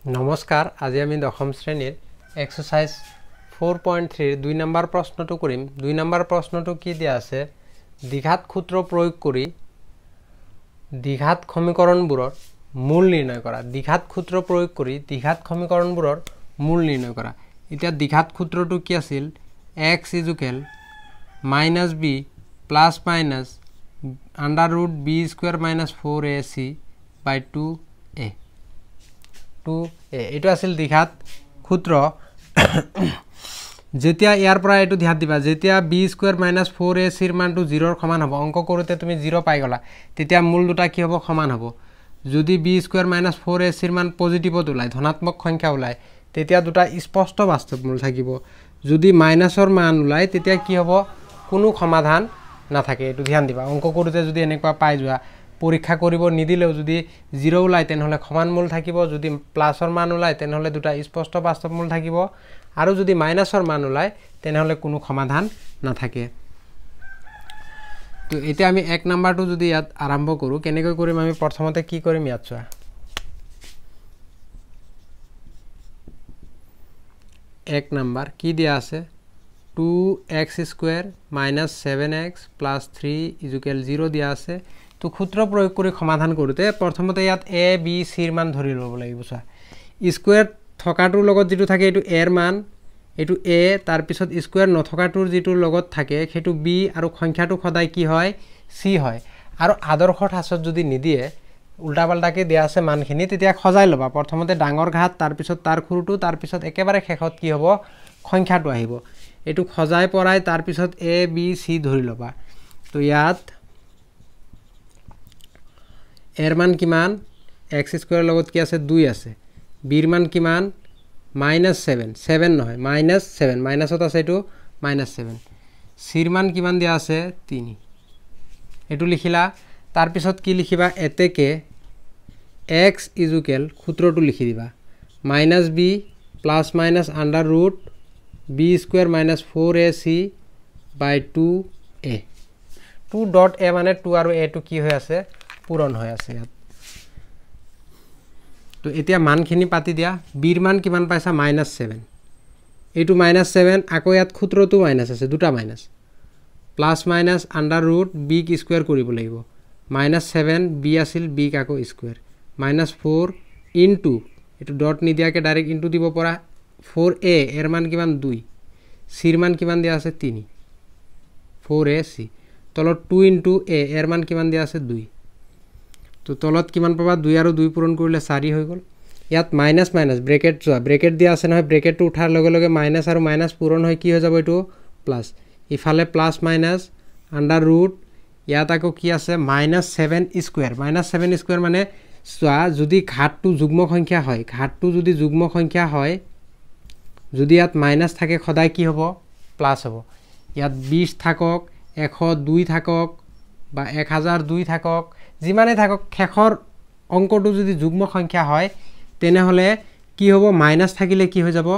নমস্কাৰ আজি আমি দশম শ্ৰেণীৰ এক্সাৰসাইজ 4.3 ৰ 2 নম্বৰ প্ৰশ্নটো কৰিম 2 নম্বৰ প্ৰশ্নটো কি দিয়া আছে দ্বিঘাত সূত্ৰ প্ৰয়োগ কৰি দ্বিঘাত সমীকৰণবোৰৰ মূল নিৰ্ণয় কৰা দ্বিঘাত সূত্ৰ প্ৰয়োগ কৰি দ্বিঘাত সমীকৰণবোৰৰ মূল নিৰ্ণয় কৰা এতিয়া দ্বিঘাত সূত্ৰটো কি আছিল x = -b plus minus √b² - 4ac by 2a এটো আছিল দ্বিঘাত সূত্র যেতিয়া ইয়াৰ পৰা এটো ধ্যান দিবা যেতিয়া b² - 4ac ৰ মানটো 0 ৰ সমান হ'ব অঙ্ক কৰোতে তুমি 0 পাই গলা তেতিয়া মূল দুটা কি হ'ব সমান হ'ব যদি b² - 4ac ৰ মান পজিটিভত ওলাই ধনাত্মক সংখ্যা ওলাই তেতিয়া দুটা স্পষ্ট বাস্তৱ মূল থাকিব যদি মাইনাসৰ মান ওলাই তেতিয়া কি হ'ব কোনো সমাধান নাথাকে এটো ধ্যান দিবা অঙ্ক কৰোতে যদি এনেকুৱা পাই যোৱা পৰীক্ষা কৰিব নিদিলেও যদি 0 ওলাই তেনহলে সমান মূল থাকিব যদি প্লাসৰ মান ওলাই তেনহলে দুটা স্পষ্ট বাস্তৱ মূল থাকিব আৰু যদি মাইনাসৰ মান ওলাই তেনহলে কোনো সমাধান নাথাকে তো এতিয়া আমি 1 নম্বৰটো যদি ইয়াত আৰম্ভ কৰো কেনেকৈ কৰিম আমি প্ৰথমতে কি কৰিম ইয়াত চোৱা 1 নম্বৰ কি দিয়া আছে 2x² - 7x + 3 = 0 দিয়া আছে তো সূত্ৰ প্ৰয়োগ কৰি সমাধান কৰোতে প্ৰথমতে ইয়াত a b c ৰ মান ধৰি ল'ব লাগিব চা স্কয়াৰ থকাটোৰ লগত যেটো থাকে এটো a ৰ মান এটো a তাৰ পিছত স্কয়াৰ নথকাটোৰ যেটো লগত থাকে হেতু b আৰু সংখ্যাটো সদায় কি হয় c হয় আৰু আদৰ্শ ঠাচত যদি নিদিয়ে উল্টা পাল্টাকে দিয়া আছে মানখিনি তেতিয়া খজাই লবা প্ৰথমতে ডাঙৰ ঘাত তাৰ পিছত তাৰ খুৰুটো তাৰ পিছত একেবাৰে শেষত কি হ'ব সংখ্যাটো আহিব এটো খজাই পৰাই তাৰ পিছত a b c ধৰি লবা তো ইয়াত এর মান কিমান x² লগত কি আছে 2 আছে b এর মান কিমান -7 7 নহয় -7 মাইনাসত আছে এটো -7 c এর মান কিমান দিয়া আছে 3 এটো লিখিলা তাৰ পিছত কি লিখিবা এতেকে x = সূত্ৰটো লিখি দিবা -b ± √b² - 4ac by 2a 2.a মানে 2 আৰু a টো কি হৈ আছে পূৰণ হৈ আছে ইয়াত তো এতিয়া মানখিনি পাতি দিয়া b এৰ মান কিমান পাইছা -7 এটো -7 আকৌ ইয়াত সূত্ৰটো মাইনাস আছে দুটা মাইনাস প্লাস মাইনাস √b² কৰিব লাগিব -7 b আছিল b কাকো স্কয়াৰ -4 ইনটু এটো ডট নিদিয়াকে ডাইৰেক্ট ইনটু দিব পৰা 4a এর মান কিমান 2 c এর মান কিমান দিয়া আছে 3 4ac তলত 2 ইনটু a এর মান কিমান দিয়া আছে 2 তো তলত কিমান পাবা 2 আৰু 2 পূৰণ কৰিলে 4 হৈ গল ইয়াত মাইনাস মাইনাস ব্ৰেকেট যোৱা ব্ৰেকেট দিয়া আছে নহয় ব্ৰেকেটটো উঠাৰ লগে লগে মাইনাস আৰু মাইনাস পূৰণ হৈ কি হৈ যাব এটো প্লাস ইফালে প্লাস মাইনাস √ ইয়াত আকৌ কি আছে -7² মানে সোয়া যদি ঘাতটো যুগ্ম সংখ্যা হয় ঘাতটো যদি যুগ্ম সংখ্যা হয় যদি ইয়াত মাইনাস থাকে খদাই কি হ'ব প্লাস হ'ব ইয়াত 20 থাকক 102 থাকক বা 1002 থাকক যিমানে থাকক শেষৰ অঙ্কটো যদি যুগ্ম সংখ্যা হয় তেনেহলে কি হ'ব মাইনাস থাকিলে কি হৈ যাব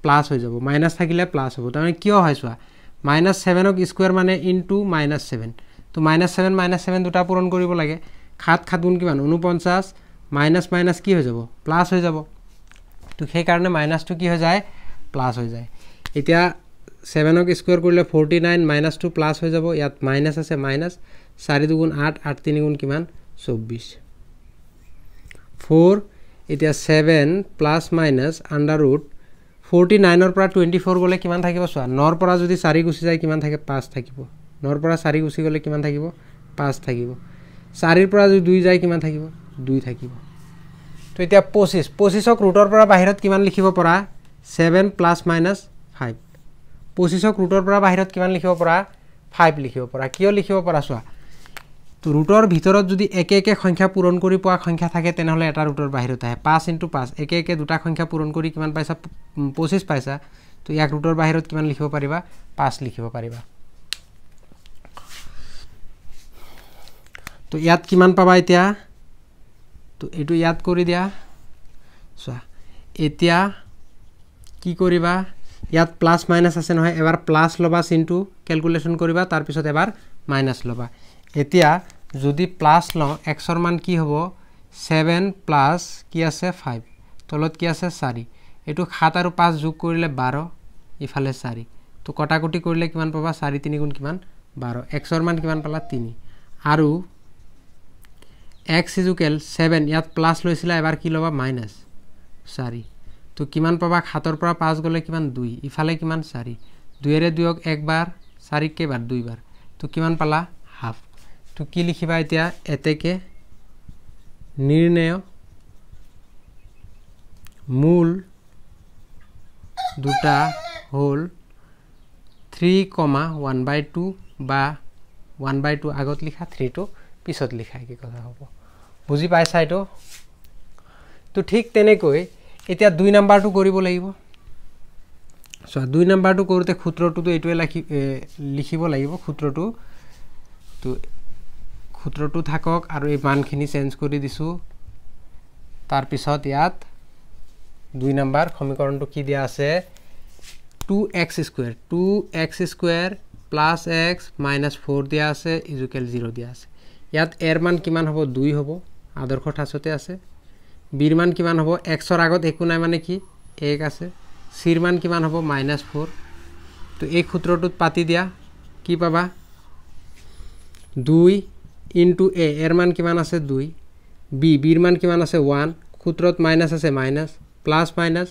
প্লাস হৈ যাব মাইনাস থাকিলে প্লাস হ'ব তাৰমানে কিয় হয় সোয়া -7 ক স্কয়াৰ মানে ইনটু -7 তো -7 দুটা পূৰণ কৰিব লাগে 7 গুণ কিমান 49 মাইনাস মাইনাস কি হৈ যাব প্লাস হৈ যাব তো সেই কাৰণে মাইনাসটো কি হৈ যায় প্লাস হৈ যায় এতিয়া 7 ক স্কয়াৰ কৰিলে 49 -2 প্লাস হৈ যাব ইয়াত মাইনাস আছে মাইনাস 4 2 গুণ 8 8 3 গুণ কিমান 24 4 এতিয়া 7 প্লাস মাইনাস √49 ৰ পৰা 24 গলে কিমান থাকিব সোয়া 9 ৰ পৰা যদি 4 গুছি যায় কিমান থাকে 5 থাকিব 9 ৰ পৰা 4 গুছি গলে কিমান থাকিব 5 থাকিব 4 ৰ পৰা যদি 2 যায় কিমান থাকিব 2 থাকিব তো এতিয়া 25 ক ৰুটৰ পৰা বাহিৰত কিমান লিখিব পৰা 7 প্লাস মাইনাস 5 25 ক ৰুটৰ পৰা বাহিৰত কিমান লিখিব পৰা 5 লিখিব পৰা কিয় লিখিব পৰা সোয়া তো ৰুটৰ ভিতৰত যদি একে একে সংখ্যা পূৰণ কৰি পোৱা সংখ্যা থাকে তেনেহলে এটা ৰুটৰ বাহিৰত আহে 5 * 5 একে একে দুটা সংখ্যা পূৰণ কৰি কিমান পাইছা 25 পাইছা তো ইয়াক ৰুটৰ বাহিৰত কিমান লিখিব পাৰিবা 5 লিখিব পাৰিবা তো ইয়াত কিমান পাবা এতিয়া তো এটো ইয়াত কৰি দিয়া সোয়া এতিয়া কি কৰিবা ইয়াত প্লাস মাইনাস আছে নহয় এবাৰ প্লাস লবা চিনটো ক্যালকুলেশন কৰিবা তাৰ পিছত এবাৰ মাইনাস লবা এতিয়া যদি প্লাস ল x ৰ মান কি হ'ব 7 প্লাস কি আছে 5 তলত কি আছে 4 এটো 7 আৰু 5 যোগ কৰিলে 12 ইফালে 4 তো কটাকটি কৰিলে কিমান পাবা 4 3 গুণ কিমান 12 x ৰ মান কিমান পালা 3 আৰু x = 7 ইয়াত প্লাস লৈছিলা এবাৰ কি লবা মাইনাস 4 তো কিমান পাবা 7 ৰ পৰা 5 গলে কিমান 2 ইফালে কিমান 4 2 এৰে 2ক একবাৰ 4 কেবাৰ দুইবাৰ তো কিমান পালা হাফ তো কি লিখিবা এতিয়া এতেকে নির্ণয় মূল দুটা হল 3,1/2 বা 1/2 আগত লিখা 3 টো পিছত লিখা কি কথা হ'ব বুজি পাইছা এটো তো ঠিক তেনেকৈ এতিয়া 2 নাম্বাৰটো কৰিব লাগিব সো 2 নাম্বাৰটো কৰোতে সূত্ৰটো তো এটোৱে লিখিব লাগিব সূত্ৰটো তো সূত্ৰটো থাকক আৰু এই মানখিনি চেঞ্জ কৰি দিছো তাৰ পিছত ইয়াত 2 নাম্বাৰ সমীকৰণটো কি দিয়া আছে 2x² plus x minus 4 দিয়া আছে ইকুয়াল 0 দিয়া আছে ইয়াত এর মান কিমান হ'ব 2 হ'ব আদৰ্শ ঠাচতে আছে বিৰ মান কিমান হ'ব x ৰ আগত একো নাই মানে কি 1 আছে চিৰ মান কিমান হ'ব -4 তো এই সূত্ৰটোত পাতি দিয়া কি পাবা 2 into a এৰ মান কিমান আছে 2 b বিৰ মান কিমান আছে 1 সূত্ৰত মাইনাস আছে minus plus minus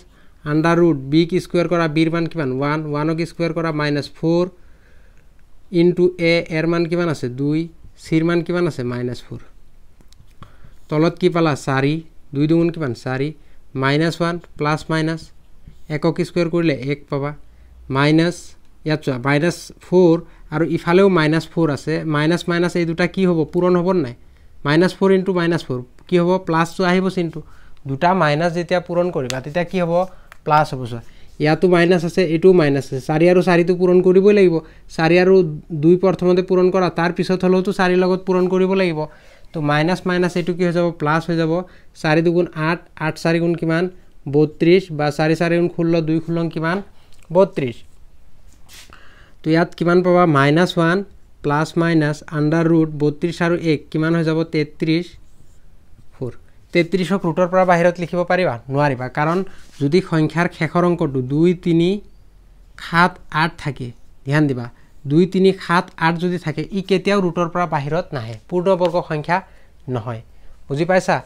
under root b কি স্কয়ার করা b এর মান কিমান 1 1 কি স্কয়ার করা -4 into a এর মান কিমান আছে 2 c এর মান কিমান আছে -4 তলত কি পালা 4 2 দুগুণ কিমান 4 -1 প্লাস মাইনাস একক স্কয়ার কৰিলে 1 পাবা মাইনাস ইয়াত -4 আৰু ইফালেও -4 আছে মাইনাস মাইনাস এই দুটা কি হ'ব পূৰণ হ'ব নাই -4 into -4 কি হ'ব প্লাস তো আহিব চিনটো দুটা মাইনাস যেতিয়া পূৰণ কৰিবা তেতিয়া কি হ'ব প্লাস হ'ব ইয়াতো মাইনাস আছে এটো মাইনাস আছে 4 আৰু 4 তো পূৰণ কৰিবই লাগিব 4 আৰু 2 প্ৰথমতে পূৰণ কৰা তাৰ পিছত হলো তো 4 লগত পূৰণ কৰিব লাগিব তো মাইনাস মাইনাস এটো কি হৈ যাব প্লাস হৈ যাব 4 দুগুণ 8 8 4 গুণ কিমান 32 বা 4 4 গুণ 16 2 16 কিমান 32 তো ইয়াত কিমান পাবা -1 প্লাস মাইনাস আন্ডার রুট 32 আৰু 1 কিমান হৈ যাব 33 4 33 ক ৰুটৰ পৰা বাহিৰত লিখিব পাৰিবা নোৱাৰিবা কাৰণ যদি সংখ্যাৰ শেষৰ অংকটো 2 3 7 8 থাকে ধ্যান দিবা 2 3 7 8 যদি থাকে ই কেতিয়াও ৰুটৰ পৰা বাহিৰত নাহে পূৰ্ণবৰ্গ সংখ্যা নহয় বুজি পাইছা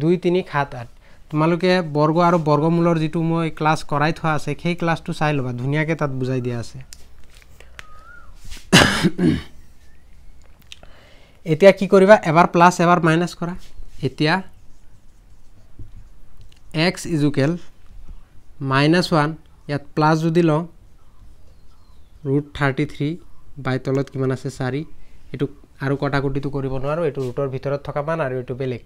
2 3 7 8 তোমালোকে বৰ্গ আৰু বৰ্গমূলৰ যেটো মই ক্লাস কৰাই থোৱা আছে সেই ক্লাসটো চাই লবা ধুনিয়াকে তাত বুজাই দিয়া আছে এতিয়া কি কৰিবা এবাৰ প্লাস এবাৰ মাইনাস কৰা এতিয়া x = -1 ইয়াত প্লাস যদি ল √33 বাই তলত কিমান আছে 4 এটো আৰু কটাকটিটো কৰিব নোৱাৰো এটো ৰুটৰ ভিতৰত থকা মান আৰু এটো বেলেগ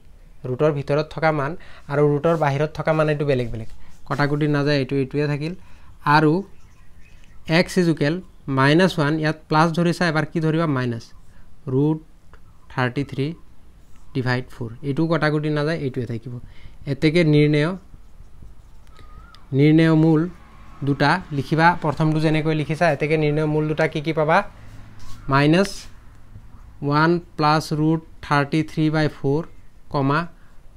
ৰুটৰ ভিতৰত থকা মান আৰু ৰুটৰ বাহিৰত থকা মান এটো বেলেগ বেলেগ কটাকটি না যায় এটো এটোৱে থাকিল আৰু x = -1 ইয়াত প্লাস ধৰিছা এবাৰ কি ধৰিবা মাইনাস √33 / 4 এটো কটাকটি না যায় এটোৱে থাকিব এতেকে নিৰ্ণয় মূল দুটা লিখিবা প্ৰথমটো যেনেকৈ লিখিছা এতেকে নির্ণয় মূল দুটা কি পাবা -1 plus √33/4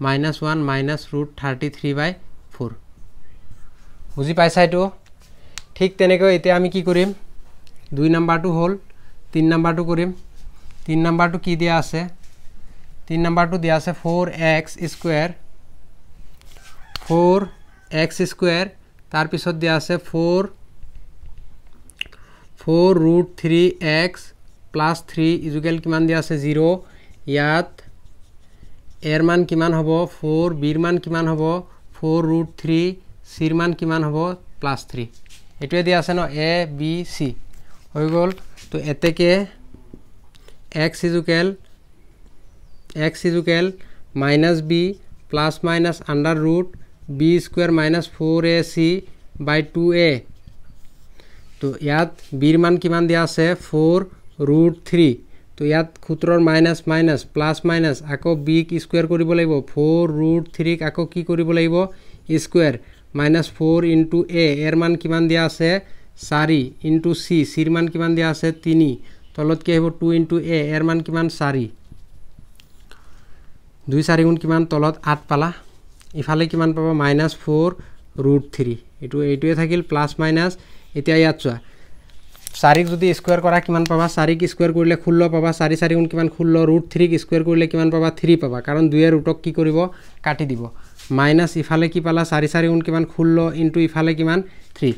-1 minus √33/4 বুজি পাইছা এটো ঠিক তেনেকৈ এতিয়া আমি কি কৰিম 2 নাম্বাৰটো হল 3 নাম্বাৰটো কৰিম 3 নাম্বাৰটো কি দিয়া আছে 3 নাম্বাৰটো দিয়া আছে 4x² তাৰ পিছত দিয়া আছে 4 √3x + 3 ইকুয়াল কিমান দিয়া আছে 0 ইয়াত এর মান কিমান হ'ব 4 বিৰ মান কিমান হ'ব 4 √3 চিৰ মান কিমান হ'ব +3 এটোৱে দিয়া আছে ন a b c হৈ গল তো এতেকে x = -b plus minus under root b² - 4ac / 2a তো ইয়াত বিৰ মান কিমান দিয়া আছে 4 √3 তো ইয়াত সূত্ৰৰ মাইনাস মাইনাস প্লাস মাইনাস আকৌ b কি স্কয়াৰ কৰিব লাগিব 4 √3 ক আকৌ কি কৰিব লাগিব স্কয়াৰ -4 into a এৰ মান কিমান দিয়া আছে 4 into c চিৰ মান কিমান দিয়া আছে 3 তলত কি হ'ব 2 into a এর মান কিমান 4 2 4 গুণ কিমান তলত 8 পালা ইফালে কিমান পাবা -4√3 এইটোৱে থাকিল প্লাস মাইনাস এতিয়া ইয়াত চোৱা 4 যদি স্কয়াৰ কৰা কিমান পাবা 4 ক স্কয়াৰ কৰিলে 16 পাবা 4 4 গুণ কিমান 16 √3 ক স্কয়াৰ কৰিলে কিমান পাবা 3 পাবা কাৰণ 2 এৰ ৰুটক কি কৰিব কাটি দিব মাইনাস ইফালে কি পালা 4 4 গুণ কিমান 16 ইনটু ইফালে কিমান 3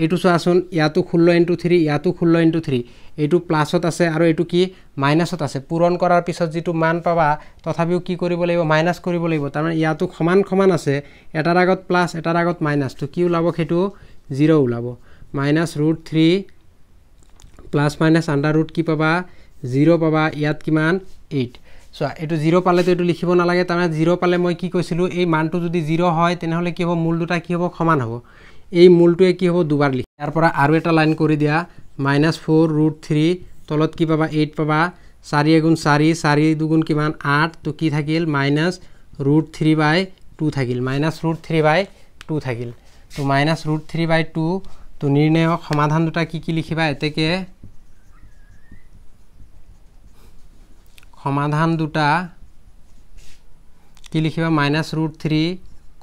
এইটো চোৱাচোন ইয়াতো 16 ইনটু 3 ইয়াতো 16 ইনটু 3 এইটো প্লাসত আছে আৰু এইটো কি মাইনাসত আছে পূৰণ কৰাৰ পিছত যেটো মান পাবা তথাপিও কি কৰিব লাগিব মাইনাস কৰিব লাগিব তাৰ মানে ইয়াতো সমান সমান আছে এটাৰ আগত প্লাস এটাৰ আগত মাইনাস তো কি ওলাব হেতু 0 ওলাব -√3 প্লাস মাইনাস আন্ডার রুট কি পাবা 0 পাবা ইয়াত কিমান 8 সো এটো 0 পালে তো এটো লিখিব না লাগে তার 0 পালে মই কি কইছিলু এই মানটো যদি 0 হয় তেনে হলে কি হবে মূল দুটা কি হবে সমান হবে এই মূলটোৱে কি হবে দুবাৰ লিখি ইয়াৰ পৰা আৰু এটা লাইন কৰি দিয়া -4√3 তলত কি পাবা 8 পাবা 4 গুণ 4 4 দুগুণ কিমান 8 তো কি থাকিল -√3/2 থাকিল -√3/2 থাকিল তো -√3/2 তো নির্ণয়ক সমাধান দুটা কি লিখিবা এতেকে সমাধান দুটা কি লিখিবা -√3,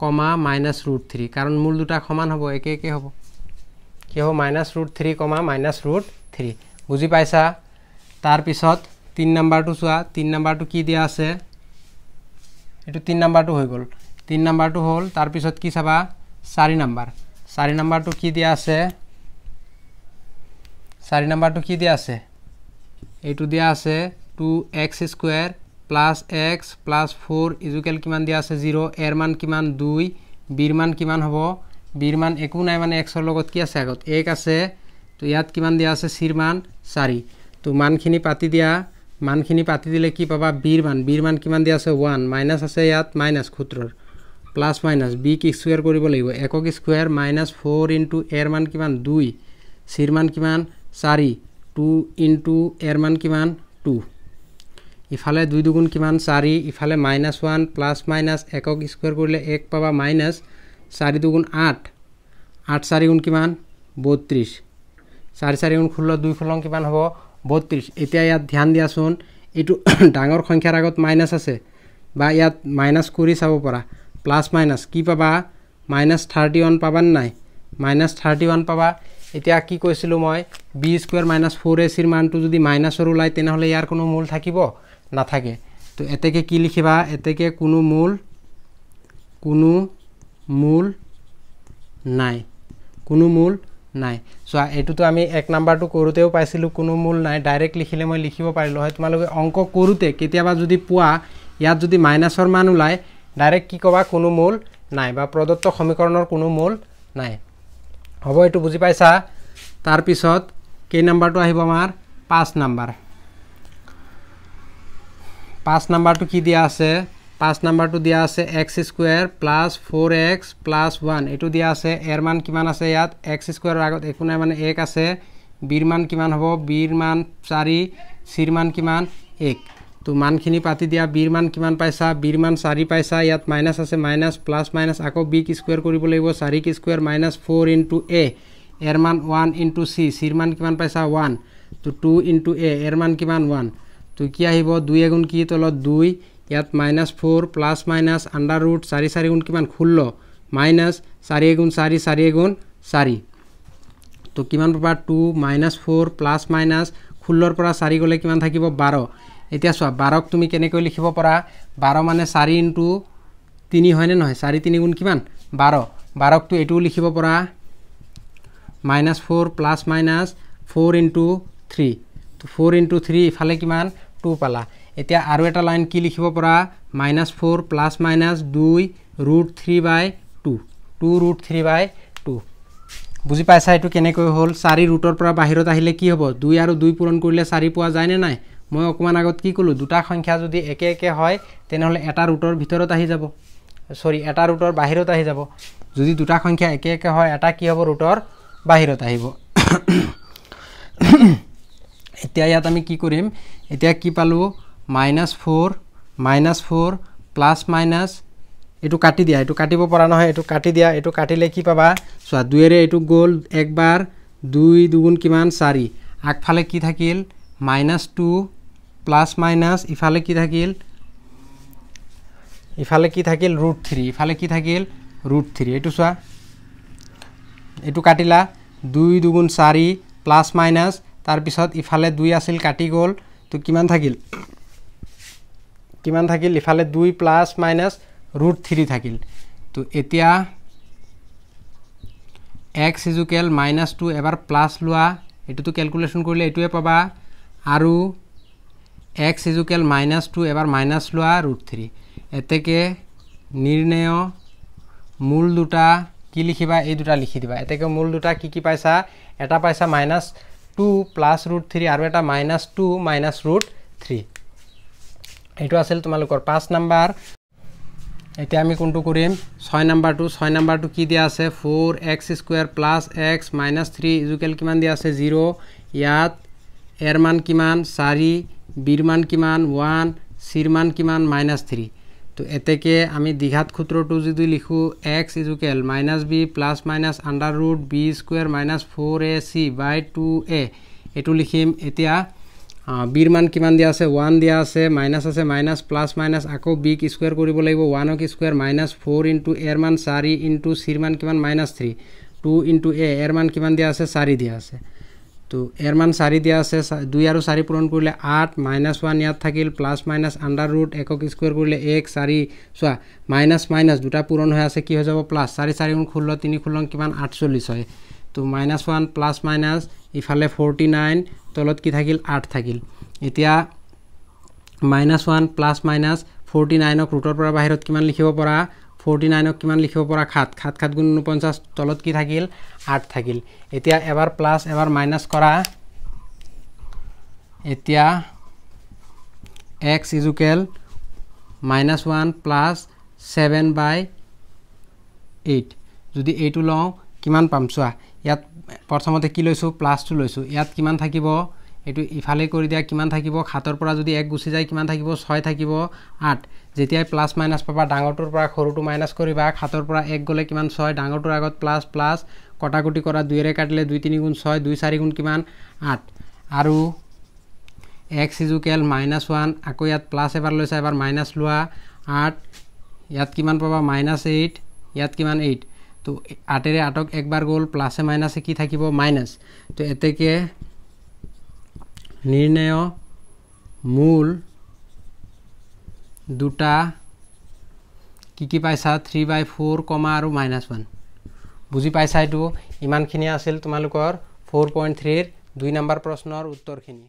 -√3 কারণ মূল দুটা সমান হবো একে একে হবো কি হবো -√3, -√3 বুঝি পাইছা তার পিছত 3 নাম্বারটো চোৱা 3 নাম্বারটো কি দিয়া আছে এটো 3 নাম্বারটো হৈ গল 3 নাম্বারটো হল তার পিছত কি চাবা 4 নাম্বার 4 নাম্বারটো কি দিয়া আছে 4 নাম্বারটো কি দিয়া আছে এইটো দিয়া আছে 2x² plus x plus 4 equal কিমান দিয়া আছে 0 এর মান কিমান 2 বির মান কিমান হবো বির মান একো নাই মানে x এর লগত কি আছে আগত 1 আছে তো ইয়াত কিমান দিয়া আছে c এর মান 4 তো মানখিনি পাতি দিয়া মানখিনি পাতি দিলে কি পাবা বির মান কিমান দিয়া আছে 1 মাইনাস আছে ইয়াত মাইনাস ক্ষুদ্ৰৰ প্লাস মাইনাস b কি স্কয়াৰ কৰিব লাগিব একক স্কয়ার -4 ইনটু এর মান কিমান 2 c এর মান কিমান 4 2 ইনটু এর মান কিমান 2 ইফালে 2 দুগুণ কিমান 4 ইফালে -1 প্লাস মাইনাস একক স্কয়ার কৰিলে 1 পাবা মাইনাস 4 দুগুণ 8 8 4 গুণ কিমান 32 4 4 গুণ 16 2 ফলং কিমান হ'ব 32 এতিয়া ইয়াত ধ্যান দিয়াছোন এটো ডাঙৰ সংখ্যাৰ আগত মাইনাস আছে বা ইয়াত মাইনাস কৰি চাব পৰা প্লাস মাইনাস কি পাবা -31 পাবান নাই -31 পাবা এতিয়া কি কৈছিলো মই b² - 4ac এর মানটো যদি মাইনাসৰ ওলাই তেনে হলে ইয়াৰ কোনো মূল থাকিব না থাকে তো এতেকে কি লিখিবা এতেকে কোনো মূল নাই সো এটো তো আমি এক নাম্বাৰটো কৰোতেও পাইছিলো কোনো মূল নাই ডাইৰেক্ট লিখিলে মই লিখিব পাৰিলো হয় তোমালোকে অঙ্ক কৰোতে কেতিয়াবা যদি পোৱা ইয়াত যদি মাইনাসৰ মান ওলাই ডাইৰেক্ট কি কবা কোনো মূল নাই বা প্ৰদত্ত সমীকৰণৰ কোনো মূল নাই হ'ব এটো বুজি পাইছা তাৰ পিছত কে নাম্বাৰটো আহিব আমাৰ 5 নাম্বার 5 নাম্বারটো কি দিয়া আছে 5 নাম্বারটো দিয়া আছে x² + 4x + 1 এটো দিয়া আছে এর মান কিমান আছে ইয়াত x² এর আগত একো নাই মানে 1 আছে বির মান কিমান হ'ব বির মান 4 c এর মান কিমান 1 তো মানখিনি পাতি দিয়া বির মান কিমান পাইছা বির মান 4 পাইছা ইয়াত মাইনাস আছে মাইনাস প্লাস মাইনাস আকৌ b কি স্কয়ার কৰিব লাগিব 4 কি স্কয়ার -4 ইনটু a এর মান 1 ইনটু c c এর মান কিমান পাইছা 1 তো 2 ইনটু a এর মান কিমান 1 তো কি আহিব 2 গুণ কি তলত 2 ইয়াত -4 প্লাস মাইনাস আন্ডার রুট 4 4 গুণ কিমান 16 মাইনাস 4 গুণ 4 4 গুণ 4 তো কিমান পাবা 2 -4 প্লাস মাইনাস 16 ৰ পৰা 4 গলে কিমান থাকিব 12 এতিয়া চোৱা 12 ক তুমি কেনেকৈ লিখিব পাৰা 12 মানে 4 ইনটু 3 হয় নে নহয় 4 3 গুণ কিমান 12 12 ক তো এটো লিখিব পাৰা -4 প্লাস মাইনাস 4 ইনটু 3 তো 4 ইনটু 3 ইফালে কিমান 2 পালা এতিয়া আৰু এটা লাইন কি লিখিব পাৰা -4 প্লাস মাইনাস 2√3/2 2√3/2 বুজি পাইছা এটো কেনেকৈ হল 4 ৰুটৰ পৰা বাহিৰত আহিলে কি হ'ব 2 আৰু 2 পূৰণ কৰিলে 4 পোৱা যায় নে নাই মই অকমান আগত কি কলো দুটা সংখ্যা যদি একে একে হয় তেনে হলে এটা ৰুটৰ ভিতৰত আহি যাব সৰি এটা ৰুটৰ বাহিৰত আহি যাব যদি দুটা সংখ্যা একে একে হয় এটা কি হ'ব ৰুটৰ বাহিৰত আহিব এতিয়া ইয়াত আমি কি কৰিম এতিয়া কি পালো -4 প্লাস মাইনাস এটো কাটি দিয়া এটো কাটিব পৰা নহয় এটো কাটি দিয়া এটো কাটিলে কি পাবা সোয়া 2 এৰে এটো গোল একবাৰ 2 দুগুণ কিমান 4 আগফালে কি থাকিল -2 প্লাস মাইনাস ইফালে কি থাকিল ইফালে কি থাকিল √3 ইফালে কি থাকিল √3 এটু চোৱা এটু কাটিলা 2 2 4 প্লাস মাইনাস তার পিছত ইফালে 2 আছিল কাটি গল তো কিমান থাকিল ইফালে 2 প্লাস মাইনাস √3 থাকিল তো এতিয়া x = -2 এবাৰ প্লাস লোৱা এটু তো ক্যালকুলেশন কৰিলে এটুৱে পাবা আৰু x = -2 এবাৰ মাইনাস লোৱা √3 এতেকে নির্ণয় মূল দুটা কি লিখিবা এই দুটা লিখি দিবা এতেকে মূল দুটা কি পাইছা এটা পাইছা -2 প্লাস √3 আৰু এটা -2 মাইনাস √3 এটো আছিল তোমালোকৰ 5 নাম্বাৰ এতিয়া আমি কোনটো কৰিম 6 নাম্বাৰটো কি দিয়া আছে 4x² + x - 3 = কিমান দিয়া আছে 0 ইয়াত এর মান কিমান 4 বির মান কিমান 1 সির মান কিমান -3 তো এতেকে আমি দ্বিঘাত সূত্রটো যদি লিখো x = -b + √b² - 4ac/2a এটো লিখিম এতিয়া বির মান কিমান দিয়া আছে 1 দিয়া আছে মাইনাস আছে মাইনাস প্লাস মাইনাস আকো b কি স্কয়ার কৰিব লাগিব 1 কি স্কয়ার -4 * a মান 4 * c মান কিমান -3 2 * a এর মান কিমান দিয়া আছে 4 দিয়া আছে তো এর মান 4 দিয়া আছে 2 আৰু 4 পূৰণ কৰিলে 8 -1 ইয়াত থাকিল প্লাস মাইনাস √ একক স্কয়াৰ কৰিলে 1 4 সোয়া মাইনাস মাইনাস দুটা পূরণ হৈ আছে কি হৈ যাব প্লাস 4 4 * 16 3 16 কিমান 48 হয় তো -1 প্লাস মাইনাস ইফালে 49 তলত কি থাকিল 8 থাকিল এতিয়া -1 প্লাস মাইনাস 49 ক ৰুটৰ পৰা বাহিৰত কিমান লিখিব পৰা 49 ক কিমান লিখিব পৰা 7 7 * 49 তলত কি থাকিল 8 থাকিল এতিয়া এবাৰ প্লাস এবাৰ মাইনাস কৰা এতিয়া x = -1 + 7/8 যদি এইটো লও কিমান পাম চোৱা ইয়াত প্ৰথমতে কি লৈছো প্লাসটো লৈছো ইয়াত কিমান থাকিব এটু ইফালে কৰি দিয়া কিমান থাকিব 7 ৰ পৰা যদি 1 গুছি যায় কিমান থাকিব 6 থাকিব 8 যেতিয়া প্লাস মাইনাস পাবা ডাঙৰটোৰ পৰা সৰুটো মাইনাস কৰিবা 7 ৰ পৰা 1 গলে কিমান 6 ডাঙৰটোৰ আগত প্লাস প্লাস কটাকটি কৰা 2 ৰে কাটিলে 2 3 * 6 2 4 * কিমান 8 আৰু x = -1 আকৌ ইয়াত প্লাস এবাৰ লৈছা এবাৰ মাইনাস লোৱা 8 ইয়াত কিমান পাবা -8 ইয়াত কিমান 8 তো 8 ৰে 8 ক একবাৰ গল প্লাসে মাইনাসে কি থাকিব মাইনাস তো এতেকে নিৰ্ণয় মূল দুটা কি পাইছা 3/4, আৰু -1 বুজি পাইছা এটো ইমানখিনি আছিল তোমালোকৰ 4.3 ৰ 2 নম্বৰ প্ৰশ্নৰ উত্তৰখিনি